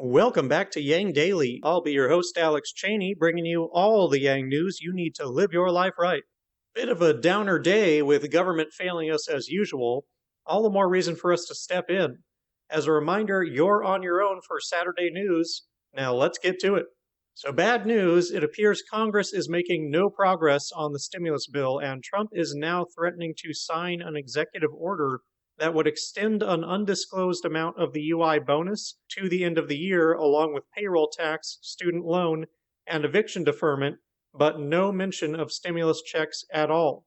Welcome back to Yang Daily. I'll be your host, Alex Cheney, bringing you all the Yang news you need to live your life right. Bit of a downer day with the government failing us as usual. All the more reason for us to step in. As a reminder, you're on your own for Saturday news. Now let's get to it. So, bad news, it appears Congress is making no progress on the stimulus bill, and Trump is now threatening to sign an executive order that would extend an undisclosed amount of the UI bonus to the end of the year, along with payroll tax, student loan, and eviction deferment, but no mention of stimulus checks at all.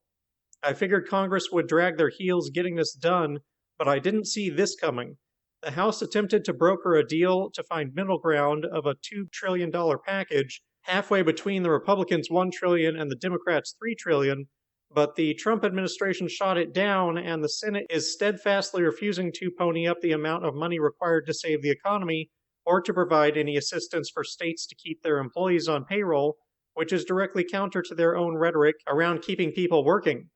I figured Congress would drag their heels getting this done, but I didn't see this coming. The House attempted to broker a deal to find middle ground of a $2 trillion package, halfway between the Republicans' $1 trillion and the Democrats' $3 trillion, but the Trump administration shot it down, and the Senate is steadfastly refusing to pony up the amount of money required to save the economy or to provide any assistance for states to keep their employees on payroll, which is directly counter to their own rhetoric around keeping people working.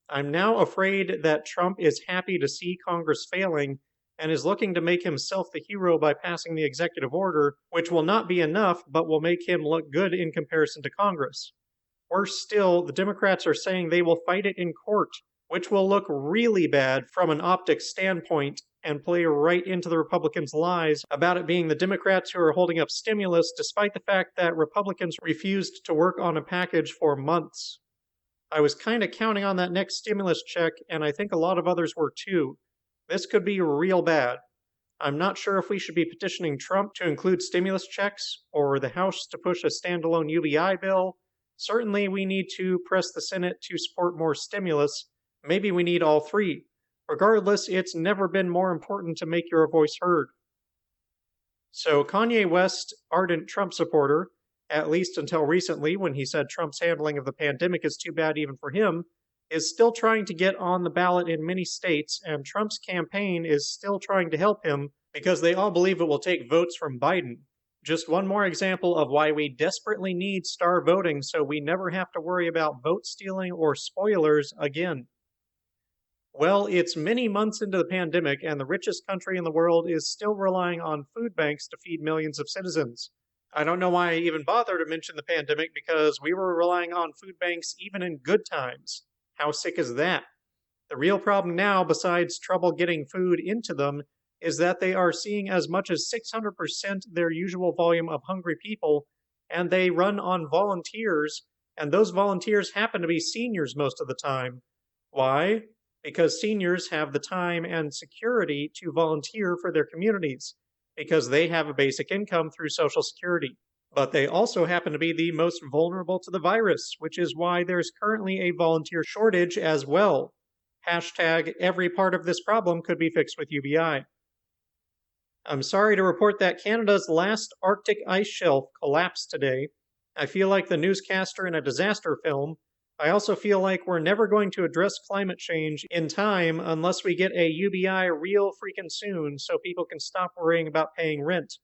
I'm now afraid that Trump is happy to see Congress failing and is looking to make himself the hero by passing the executive order, which will not be enough, but will make him look good in comparison to Congress. Worse still, the Democrats are saying they will fight it in court, which will look really bad from an optics standpoint and play right into the Republicans' lies about it being the Democrats who are holding up stimulus, despite the fact that Republicans refused to work on a package for months. I was kind of counting on that next stimulus check, and I think a lot of others were too. This could be real bad. I'm not sure if we should be petitioning Trump to include stimulus checks or the House to push a standalone UBI bill. Certainly, we need to press the Senate to support more stimulus. Maybe we need all three. Regardless, it's never been more important to make your voice heard. So, Kanye West, ardent Trump supporter, at least until recently when he said Trump's handling of the pandemic is too bad even for him, is still trying to get on the ballot in many states, and Trump's campaign is still trying to help him because they all believe it will take votes from Biden. Just one more example of why we desperately need star voting so we never have to worry about vote stealing or spoilers again. Well, it's many months into the pandemic, and the richest country in the world is still relying on food banks to feed millions of citizens. I don't know why I even bother to mention the pandemic because we were relying on food banks even in good times. How sick is that? The real problem now, besides trouble getting food into them, is that they are seeing as much as 600% their usual volume of hungry people, and they run on volunteers, and those volunteers happen to be seniors most of the time. Why? Because seniors have the time and security to volunteer for their communities, because they have a basic income through Social Security. But they also happen to be the most vulnerable to the virus, which is why there's currently a volunteer shortage as well. Hashtag every part of this problem could be fixed with UBI. I'm sorry to report that Canada's last Arctic ice shelf collapsed today. I feel like the newscaster in a disaster film. I also feel like we're never going to address climate change in time unless we get a UBI real freaking soon so people can stop worrying about paying rent.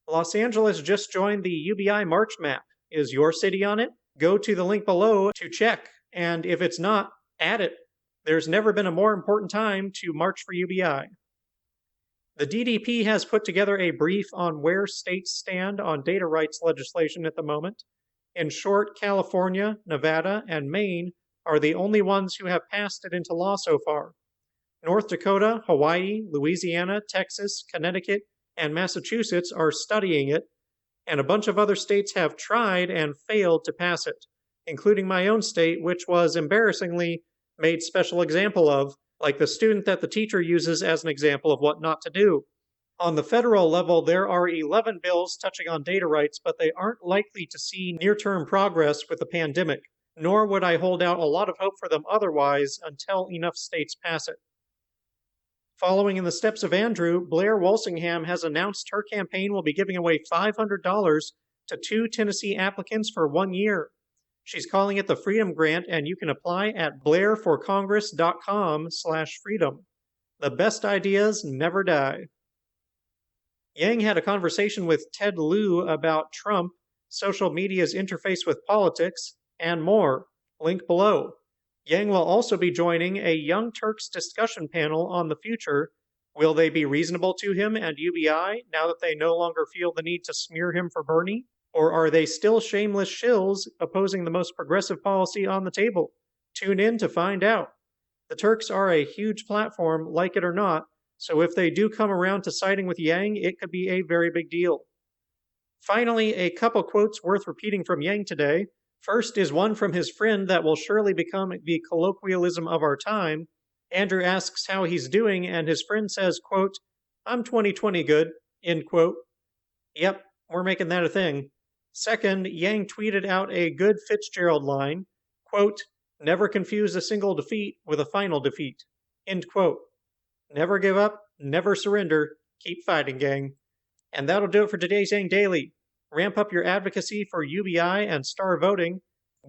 Los Angeles just joined the UBI March map. Is your city on it? Go to the link below to check, and if it's not, add it. There's never been a more important time to march for UBI. The DDP has put together a brief on where states stand on data rights legislation at the moment. In short, California, Nevada, and Maine are the only ones who have passed it into law so far. North Dakota, Hawaii, Louisiana, Texas, Connecticut, and Massachusetts are studying it, and a bunch of other states have tried and failed to pass it, including my own state, which was embarrassingly made special example of, like the student that the teacher uses as an example of what not to do. On the federal level, there are 11 bills touching on data rights, but they aren't likely to see near-term progress with the pandemic, nor would I hold out a lot of hope for them otherwise until enough states pass it. Following in the steps of Andrew, Blair Walsingham has announced her campaign will be giving away $500 to 2 Tennessee applicants for 1 year. She's calling it the Freedom Grant, and you can apply at blairforcongress.com/freedom. The best ideas never die. Yang had a conversation with Ted Lieu about Trump, social media's interface with politics, and more. Link below. Yang will also be joining a Young Turks discussion panel on the future, Will they be reasonable to him and UBI now that they no longer feel the need to smear him for Bernie? Or are they still shameless shills opposing the most progressive policy on the table? Tune in to find out. The Turks are a huge platform, like it or not, so if they do come around to siding with Yang, it could be a very big deal. Finally, a couple quotes worth repeating from Yang today. First is one from his friend that will surely become the colloquialism of our time. Andrew asks how he's doing, and his friend says, quote, "I'm 2020 good," end quote. Yep, we're making that a thing. Second, Yang tweeted out a good Fitzgerald line, quote, "Never confuse a single defeat with a final defeat," end quote. Never give up, never surrender, keep fighting, gang. And that'll do it for today's Yang Daily. Ramp up your advocacy for UBI and star voting.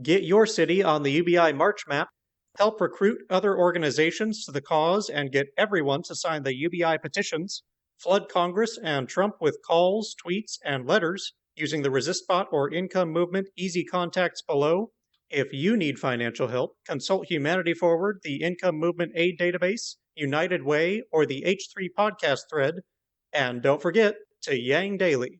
Get your city on the UBI March map. Help recruit other organizations to the cause and get everyone to sign the UBI petitions. Flood Congress and Trump with calls, tweets, and letters using the ResistBot or Income Movement easy contacts below. If you need financial help, consult Humanity Forward, the Income Movement Aid Database, United Way, or the H3 podcast thread. And don't forget to Yang Daily.